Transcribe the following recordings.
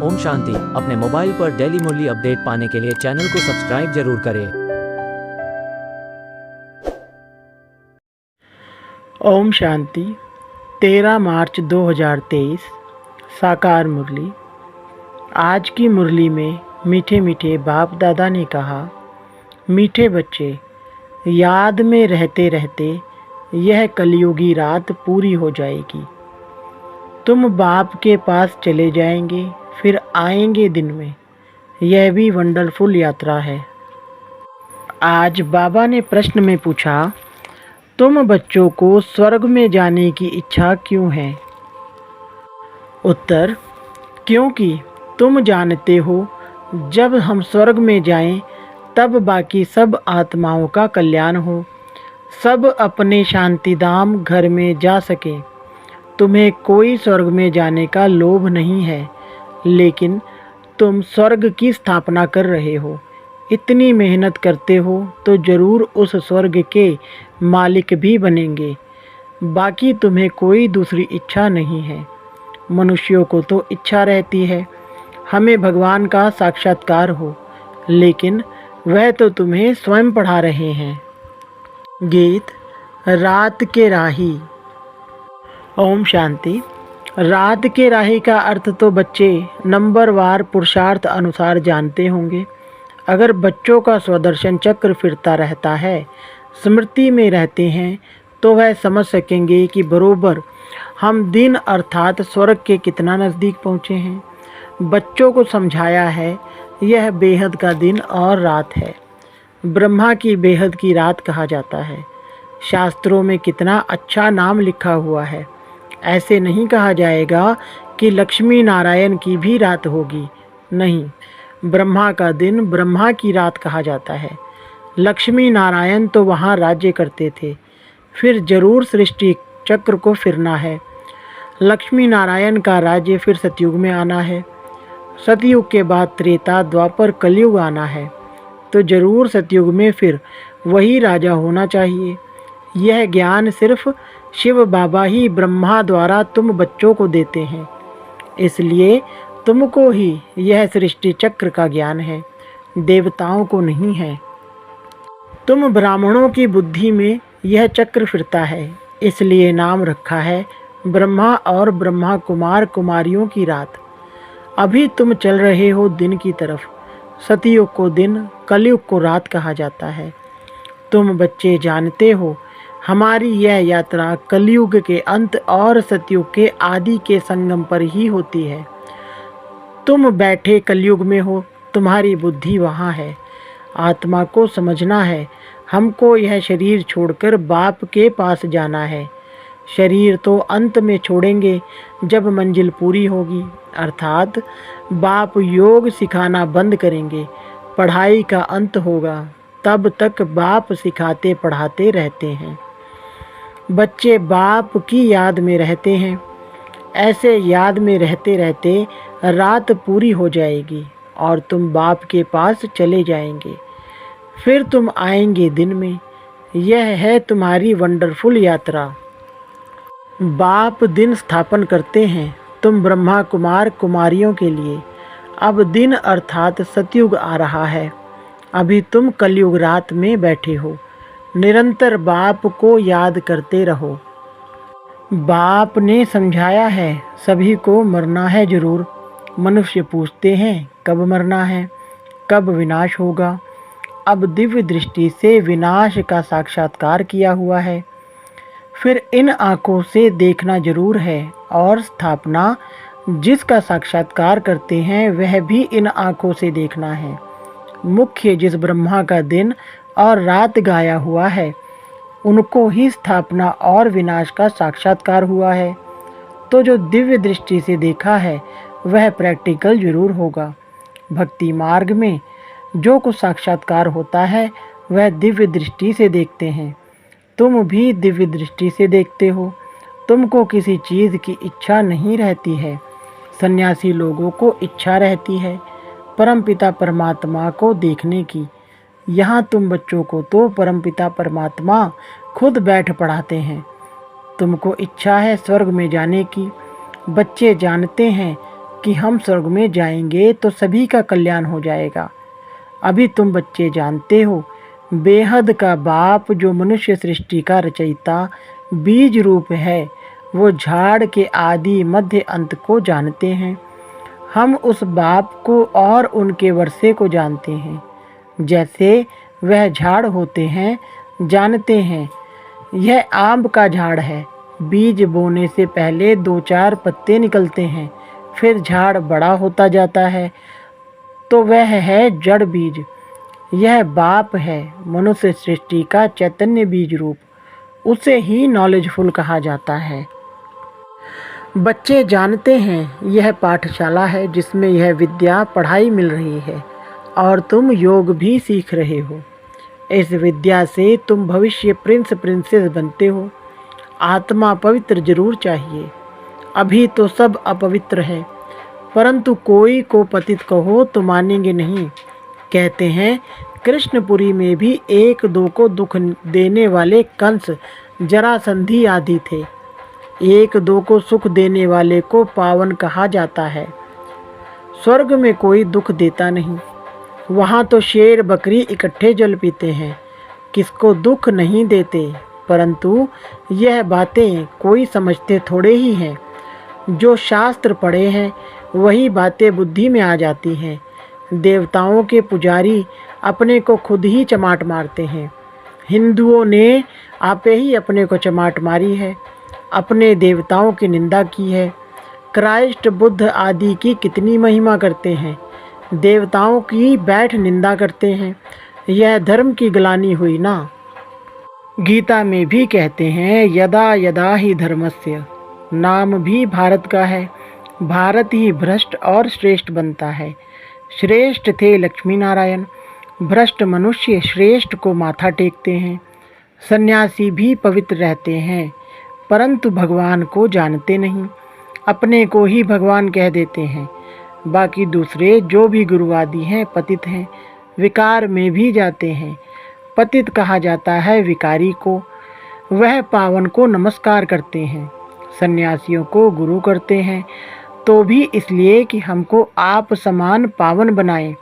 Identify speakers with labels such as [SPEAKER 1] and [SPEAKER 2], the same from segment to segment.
[SPEAKER 1] ओम शांति। अपने मोबाइल पर डेली मुरली अपडेट पाने के लिए चैनल को सब्सक्राइब जरूर करें।
[SPEAKER 2] ओम शांति। 13 मार्च 2023 साकार मुरली। आज की मुरली में मीठे मीठे बाप दादा ने कहा, मीठे बच्चे, याद में रहते रहते यह कलयुगी रात पूरी हो जाएगी। तुम बाप के पास चले जाएंगे, फिर आएंगे दिन में। यह भी वंडरफुल यात्रा है। आज बाबा ने प्रश्न में पूछा, तुम बच्चों को स्वर्ग में जाने की इच्छा क्यों है? उत्तर, क्योंकि तुम जानते हो जब हम स्वर्ग में जाएं तब बाकी सब आत्माओं का कल्याण हो, सब अपने शांतिधाम घर में जा सके। तुम्हें कोई स्वर्ग में जाने का लोभ नहीं है, लेकिन तुम स्वर्ग की स्थापना कर रहे हो। इतनी मेहनत करते हो तो ज़रूर उस स्वर्ग के मालिक भी बनेंगे। बाकी तुम्हें कोई दूसरी इच्छा नहीं है। मनुष्यों को तो इच्छा रहती है हमें भगवान का साक्षात्कार हो, लेकिन वह तो तुम्हें स्वयं पढ़ा रहे हैं। गीत रात के राही। ओम शांति। रात के राही का अर्थ तो बच्चे नंबरवार पुरुषार्थ अनुसार जानते होंगे। अगर बच्चों का स्वदर्शन चक्र फिरता रहता है, स्मृति में रहते हैं, तो वह समझ सकेंगे कि बरोबर हम दिन अर्थात स्वर्ग के कितना नज़दीक पहुँचे हैं। बच्चों को समझाया है यह बेहद का दिन और रात है। ब्रह्मा की बेहद की रात कहा जाता है। शास्त्रों में कितना अच्छा नाम लिखा हुआ है। ऐसे नहीं कहा जाएगा कि लक्ष्मी नारायण की भी रात होगी। नहीं, ब्रह्मा का दिन ब्रह्मा की रात कहा जाता है। लक्ष्मी नारायण तो वहाँ राज्य करते थे, फिर जरूर सृष्टि चक्र को फिरना है। लक्ष्मी नारायण का राज्य फिर सतयुग में आना है। सतयुग के बाद त्रेता द्वापर कलयुग आना है, तो जरूर सतयुग में फिर वही राजा होना चाहिए। यह ज्ञान सिर्फ शिव बाबा ही ब्रह्मा द्वारा तुम बच्चों को देते हैं, इसलिए तुमको ही यह सृष्टि चक्र का ज्ञान है, देवताओं को नहीं है। तुम ब्राह्मणों की बुद्धि में यह चक्र फिरता है, इसलिए नाम रखा है ब्रह्मा और ब्रह्मा कुमार कुमारियों की रात। अभी तुम चल रहे हो दिन की तरफ। सतयुग को दिन, कलयुग को रात कहा जाता है। तुम बच्चे जानते हो हमारी यह यात्रा कलयुग के अंत और सतयुग के आदि के संगम पर ही होती है। तुम बैठे कलयुग में हो, तुम्हारी बुद्धि वहाँ है। आत्मा को समझना है हमको यह शरीर छोड़कर बाप के पास जाना है। शरीर तो अंत में छोड़ेंगे जब मंजिल पूरी होगी, अर्थात बाप योग सिखाना बंद करेंगे, पढ़ाई का अंत होगा। तब तक बाप सिखाते पढ़ाते रहते हैं। बच्चे बाप की याद में रहते हैं। ऐसे याद में रहते रहते रात पूरी हो जाएगी और तुम बाप के पास चले जाएंगे। फिर तुम आएंगे दिन में। यह है तुम्हारी वंडरफुल यात्रा। बाप दिन स्थापन करते हैं तुम ब्रह्मा कुमार कुमारियों के लिए। अब दिन अर्थात सतयुग आ रहा है। अभी तुम कलयुग रात में बैठे हो। निरंतर बाप को याद करते रहो। बाप ने समझाया है सभी को मरना है जरूर। मनुष्य पूछते हैं कब मरना है, कब विनाश होगा। अब दिव्य दृष्टि से विनाश का साक्षात्कार किया हुआ है, फिर इन आँखों से देखना जरूर है। और स्थापना जिसका साक्षात्कार करते हैं वह भी इन आँखों से देखना है। मुख्य जिस ब्रह्मा का दिन और रात गाया हुआ है, उनको ही स्थापना और विनाश का साक्षात्कार हुआ है। तो जो दिव्य दृष्टि से देखा है वह प्रैक्टिकल जरूर होगा। भक्ति मार्ग में जो कुछ साक्षात्कार होता है वह दिव्य दृष्टि से देखते हैं। तुम भी दिव्य दृष्टि से देखते हो। तुमको किसी चीज़ की इच्छा नहीं रहती है। सन्यासी लोगों को इच्छा रहती है परमपिता परमात्मा को देखने की। यहाँ तुम बच्चों को तो परमपिता परमात्मा खुद बैठ पढ़ाते हैं। तुमको इच्छा है स्वर्ग में जाने की। बच्चे जानते हैं कि हम स्वर्ग में जाएंगे तो सभी का कल्याण हो जाएगा। अभी तुम बच्चे जानते हो, बेहद का बाप जो मनुष्य सृष्टि का रचयिता बीज रूप है, वो झाड़ के आदि मध्य अंत को जानते हैं। हम उस बाप को और उनके वर्षे को जानते हैं। जैसे वह झाड़ होते हैं, जानते हैं यह आम का झाड़ है। बीज बोने से पहले 2-4 पत्ते निकलते हैं, फिर झाड़ बड़ा होता जाता है, तो वह है जड़ बीज। यह बाप है मनुष्य सृष्टि का चैतन्य बीज रूप, उसे ही नॉलेजफुल कहा जाता है। बच्चे जानते हैं यह पाठशाला है जिसमें यह विद्या पढ़ाई मिल रही है और तुम योग भी सीख रहे हो। इस विद्या से तुम भविष्य प्रिंस प्रिंसेस बनते हो। आत्मा पवित्र जरूर चाहिए। अभी तो सब अपवित्र है, परंतु कोई को पतित कहो तो मानेंगे नहीं। कहते हैं कृष्णपुरी में भी 1-2 को दुख देने वाले कंस, जरासंधि आदि थे। 1-2 को सुख देने वाले को पावन कहा जाता है। स्वर्ग में कोई दुख देता नहीं। वहाँ तो शेर बकरी इकट्ठे जल पीते हैं, किसको दुख नहीं देते। परंतु यह बातें कोई समझते थोड़े ही हैं। जो शास्त्र पढ़े हैं वही बातें बुद्धि में आ जाती हैं। देवताओं के पुजारी अपने को खुद ही चमाट मारते हैं। हिंदुओं ने आपे ही अपने को चमाट मारी है, अपने देवताओं की निंदा की है। क्राइस्ट बुद्ध आदि की कितनी महिमा करते हैं, देवताओं की बैठ निंदा करते हैं। यह धर्म की ग्लानि हुई ना। गीता में भी कहते हैं यदा यदा ही धर्मस्य। नाम भी भारत का है, भारत ही भ्रष्ट और श्रेष्ठ बनता है। श्रेष्ठ थे लक्ष्मी नारायण, भ्रष्ट मनुष्य श्रेष्ठ को माथा टेकते हैं। सन्यासी भी पवित्र रहते हैं, परंतु भगवान को जानते नहीं, अपने को ही भगवान कह देते हैं। बाकी दूसरे जो भी गुरुवादी हैं पतित हैं, विकार में भी जाते हैं। पतित कहा जाता है विकारी को। वह पावन को नमस्कार करते हैं, सन्यासियों को गुरु करते हैं, तो भी इसलिए कि हमको आप समान पावन बनाएं।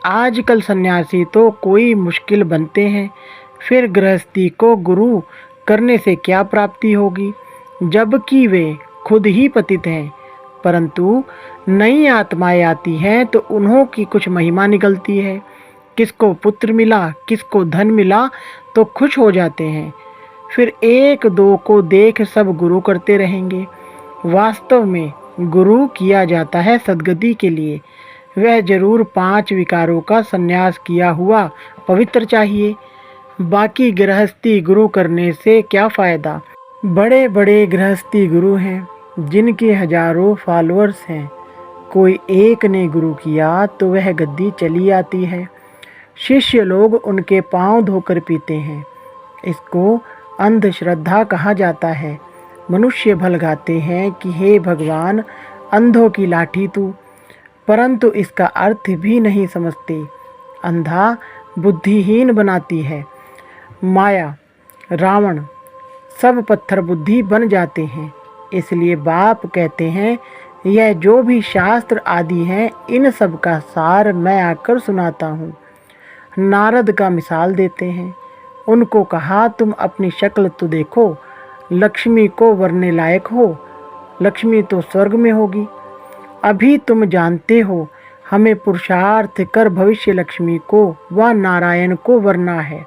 [SPEAKER 2] आजकल सन्यासी तो कोई मुश्किल बनते हैं, फिर गृहस्थी को गुरु करने से क्या प्राप्ति होगी, जबकि वे खुद ही पतित हैं। परंतु नई आत्माएं आती हैं तो उन्हों की कुछ महिमा निकलती है। किसको पुत्र मिला, किसको धन मिला तो खुश हो जाते हैं। फिर 1-2 को देख सब गुरु करते रहेंगे। वास्तव में गुरु किया जाता है सद्गति के लिए। वह जरूर 5 विकारों का संन्यास किया हुआ पवित्र चाहिए। बाकी गृहस्थी गुरु करने से क्या फ़ायदा। बड़े बड़े गृहस्थी गुरु हैं जिनके हजारों फॉलोअर्स हैं, कोई एक ने गुरु किया तो वह गद्दी चली आती है। शिष्य लोग उनके पांव धोकर पीते हैं। इसको अंधश्रद्धा कहा जाता है। मनुष्य भलगाते हैं कि हे भगवान अंधों की लाठी तू, परंतु इसका अर्थ भी नहीं समझते। अंधा बुद्धिहीन बनाती है माया। रावण सब पत्थर बुद्धि बन जाते हैं। इसलिए बाप कहते हैं यह जो भी शास्त्र आदि हैं इन सब का सार मैं आकर सुनाता हूँ। नारद का मिसाल देते हैं। उनको कहा तुम अपनी शक्ल तो देखो, लक्ष्मी को वरने लायक हो, लक्ष्मी तो स्वर्ग में होगी। अभी तुम जानते हो हमें पुरुषार्थ कर भविष्य लक्ष्मी को व नारायण को वरना है।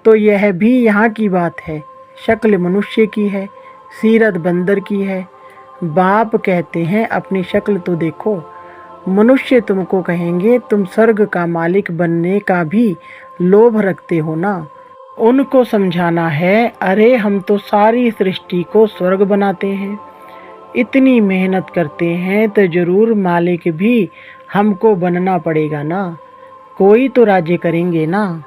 [SPEAKER 2] तो यह भी यहाँ की बात है। शक्ल मनुष्य की है, सीरत बंदर की है। बाप कहते हैं अपनी शक्ल तो देखो। मनुष्य तुमको कहेंगे तुम स्वर्ग का मालिक बनने का भी लोभ रखते हो ना। उनको समझाना है अरे हम तो सारी सृष्टि को स्वर्ग बनाते हैं, इतनी मेहनत करते हैं तो जरूर मालिक भी हमको बनना पड़ेगा ना, कोई तो राज्य करेंगे ना।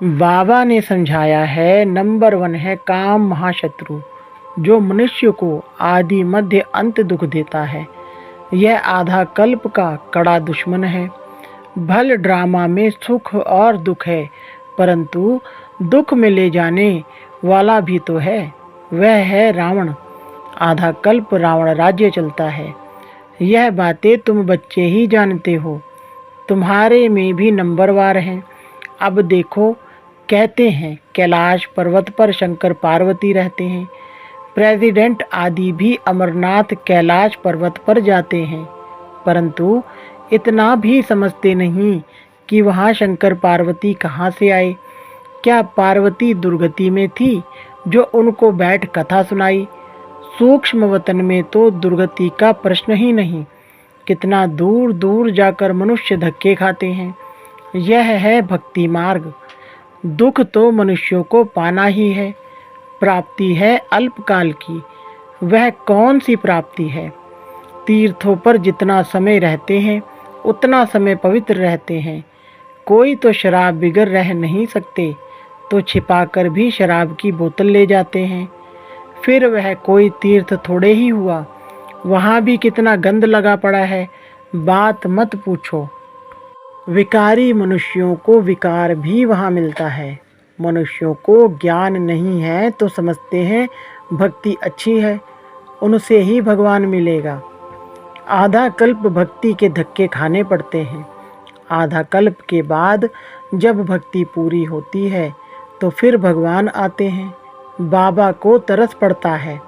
[SPEAKER 2] बाबा ने समझाया है नंबर 1 है काम महाशत्रु, जो मनुष्य को आदि मध्य अंत दुख देता है। यह आधा कल्प का कड़ा दुश्मन है। भल ड्रामा में सुख और दुख है, परंतु दुख में ले जाने वाला भी तो है, वह है रावण। आधा कल्प रावण राज्य चलता है। यह बातें तुम बच्चे ही जानते हो, तुम्हारे में भी नंबरवार हैं। अब देखो, कहते हैं कैलाश पर्वत पर शंकर पार्वती रहते हैं। प्रेसिडेंट आदि भी अमरनाथ कैलाश पर्वत पर जाते हैं, परंतु इतना भी समझते नहीं कि वहाँ शंकर पार्वती कहाँ से आए। क्या पार्वती दुर्गति में थी जो उनको बैठ कथा सुनाई? सूक्ष्म वतन में तो दुर्गति का प्रश्न ही नहीं। कितना दूर दूर जाकर मनुष्य धक्के खाते हैं। यह है भक्ति मार्ग। दुख तो मनुष्यों को पाना ही है। प्राप्ति है अल्पकाल की। वह कौन सी प्राप्ति है? तीर्थों पर जितना समय रहते हैं उतना समय पवित्र रहते हैं। कोई तो शराब बिगर रह नहीं सकते, तो छिपाकर भी शराब की बोतल ले जाते हैं। फिर वह कोई तीर्थ थोड़े ही हुआ, वहाँ भी कितना गंद लगा पड़ा है, बात मत पूछो। विकारी मनुष्यों को विकार भी वहाँ मिलता है। मनुष्यों को ज्ञान नहीं है तो समझते हैं भक्ति अच्छी है, उनसे ही भगवान मिलेगा। आधा कल्प भक्ति के धक्के खाने पड़ते हैं। आधा कल्प के बाद जब भक्ति पूरी होती है तो फिर भगवान आते हैं। बाबा को तरस पड़ता है।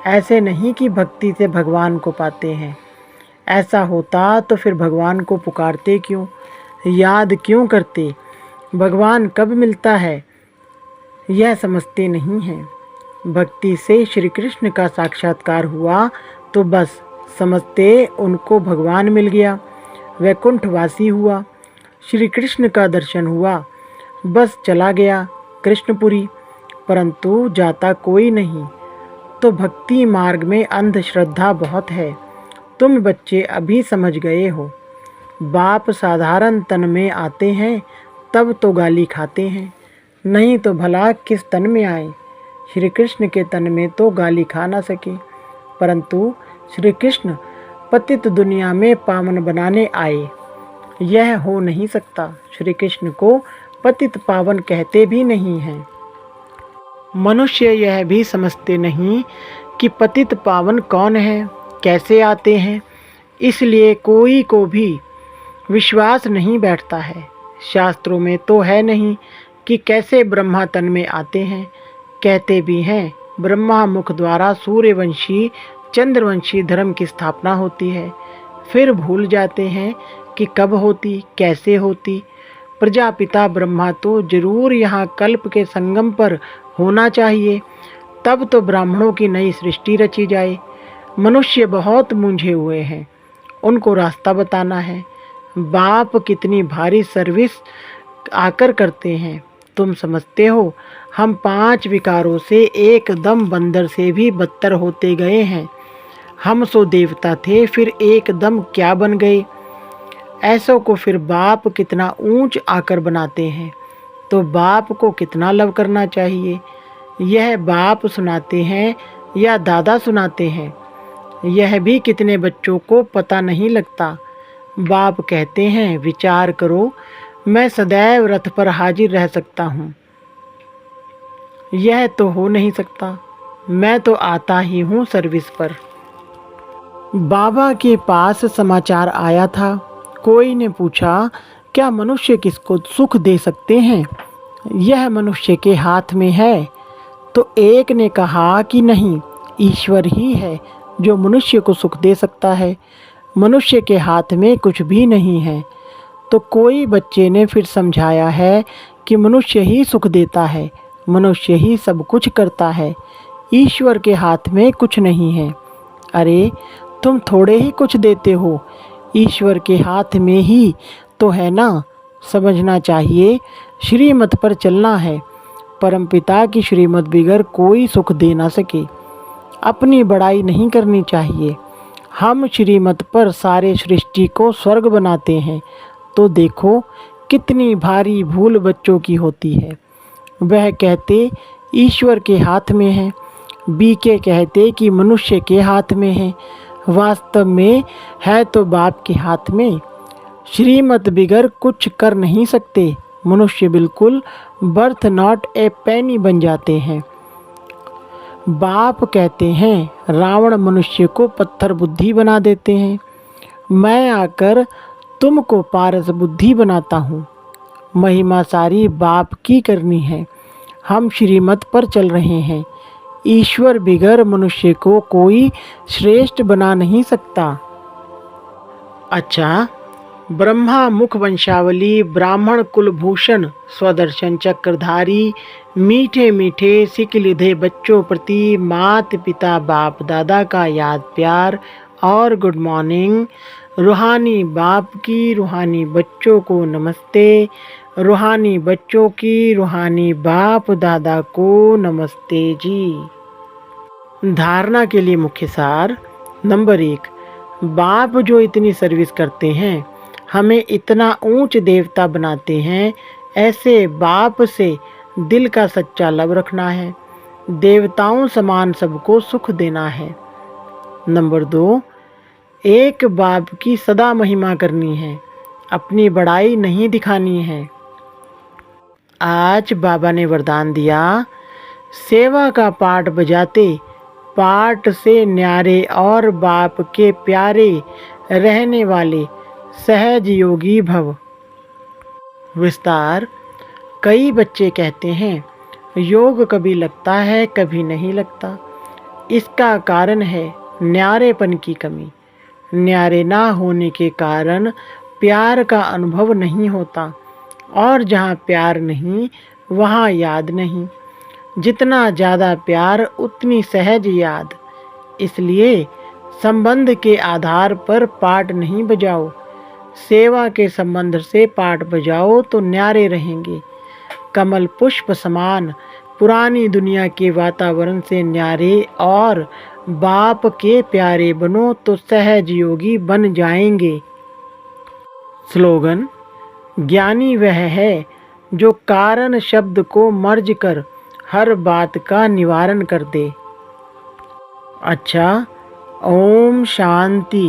[SPEAKER 2] ऐसे नहीं कि भक्ति से भगवान को पाते हैं। ऐसा होता तो फिर भगवान को पुकारते क्यों, याद क्यों करते? भगवान कब मिलता है यह समझते नहीं हैं। भक्ति से श्री कृष्ण का साक्षात्कार हुआ तो बस समझते उनको भगवान मिल गया, वैकुंठवासी हुआ। श्री कृष्ण का दर्शन हुआ, बस चला गया कृष्णपुरी, परंतु जाता कोई नहीं। तो भक्ति मार्ग में अंधश्रद्धा बहुत है। तुम बच्चे अभी समझ गए हो। बाप साधारण तन में आते हैं तब तो गाली खाते हैं, नहीं तो भला किस तन में आए। श्री कृष्ण के तन में तो गाली खा ना सके, परंतु श्री कृष्ण पतित दुनिया में पावन बनाने आए। यह हो नहीं सकता। श्री कृष्ण को पतित पावन कहते भी नहीं हैं। मनुष्य यह भी समझते नहीं कि पतित पावन कौन है, कैसे आते हैं, इसलिए कोई को भी विश्वास नहीं बैठता है। शास्त्रों में तो है नहीं कि कैसे ब्रह्मा तन में आते हैं। कहते भी हैं ब्रह्मा मुख द्वारा सूर्यवंशी चंद्रवंशी धर्म की स्थापना होती है। फिर भूल जाते हैं कि कब होती, कैसे होती। प्रजापिता ब्रह्मा तो जरूर यहाँ कल्प के संगम पर होना चाहिए, तब तो ब्राह्मणों की नई सृष्टि रची जाए। मनुष्य बहुत मूंझे हुए हैं, उनको रास्ता बताना है। बाप कितनी भारी सर्विस आकर करते हैं। तुम समझते हो हम 5 विकारों से एकदम बंदर से भी बदतर होते गए हैं। हम सो देवता थे, फिर एकदम क्या बन गए। ऐसों को फिर बाप कितना ऊंच आकर बनाते हैं, तो बाप को कितना लव करना चाहिए। यह बाप सुनाते हैं या दादा सुनाते हैं, यह भी कितने बच्चों को पता नहीं लगता। बाप कहते हैं विचार करो, मैं सदैव रथ पर हाजिर रह सकता हूँ। यह तो हो नहीं सकता। मैं तो आता ही हूँ सर्विस पर। बाबा के पास समाचार आया था। कोई ने पूछा क्या मनुष्य किसको सुख दे सकते हैं, यह मनुष्य के हाथ में है। तो एक ने कहा कि नहीं, ईश्वर ही है जो मनुष्य को सुख दे सकता है, मनुष्य के हाथ में कुछ भी नहीं है। तो कोई बच्चे ने फिर समझाया है कि मनुष्य ही सुख देता है, मनुष्य ही सब कुछ करता है, ईश्वर के हाथ में कुछ नहीं है। अरे तुम थोड़े ही कुछ देते हो, ईश्वर के हाथ में ही तो है ना। समझना चाहिए, श्रीमत पर चलना है। परमपिता की श्रीमत बिगर कोई सुख दे ना सके। अपनी बड़ाई नहीं करनी चाहिए। हम श्रीमत पर सारे सृष्टि को स्वर्ग बनाते हैं, तो देखो कितनी भारी भूल बच्चों की होती है। वह कहते ईश्वर के हाथ में है, बीके कहते कि मनुष्य के हाथ में है, वास्तव में है तो बाप के हाथ में। श्रीमत बिगर कुछ कर नहीं सकते। मनुष्य बिल्कुल बर्थ नॉट ए पेनी बन जाते हैं। बाप कहते हैं रावण मनुष्य को पत्थर बुद्धि बना देते हैं। मैं आकर तुमको पारस बुद्धि बनाता हूँ। महिमा सारी बाप की करनी है। हम श्रीमत पर चल रहे हैं। ईश्वर बिगर मनुष्य को कोई श्रेष्ठ बना नहीं सकता। अच्छा, ब्रह्मा मुख वंशावली, ब्राह्मण कुलभूषण, स्वदर्शन चक्रधारी, मीठे मीठे सिक लिधे बच्चों प्रति मात पिता बाप दादा का याद प्यार और गुड मॉर्निंग। रूहानी बाप की रूहानी बच्चों को नमस्ते। रूहानी बच्चों की रूहानी बाप दादा को नमस्ते जी। धारणा के लिए मुख्य सार। नंबर 1, बाप जो इतनी सर्विस करते हैं, हमें इतना ऊंच देवता बनाते हैं, ऐसे बाप से दिल का सच्चा लव रखना है। देवताओं समान सबको सुख देना है। नंबर 2, एक बाप की सदा महिमा करनी है, अपनी बड़ाई नहीं दिखानी है। आज बाबा ने वरदान दिया, सेवा का पाठ बजाते पाठ से न्यारे और बाप के प्यारे रहने वाले सहज योगी भव। विस्तार। कई बच्चे कहते हैं योग कभी लगता है कभी नहीं लगता। इसका कारण है न्यारेपन की कमी। न्यारे ना होने के कारण प्यार का अनुभव नहीं होता, और जहाँ प्यार नहीं वहाँ याद नहीं। जितना ज़्यादा प्यार उतनी सहज याद। इसलिए संबंध के आधार पर पाठ नहीं बजाओ, सेवा के संबंध से पाठ बजाओ तो न्यारे रहेंगे। कमल पुष्प समान पुरानी दुनिया के वातावरण से न्यारे और बाप के प्यारे बनो तो सहज योगी बन जाएंगे। स्लोगन। ज्ञानी वह है जो कारण शब्द को मर्ज कर हर बात का निवारण कर दे। अच्छा, ओम शांति।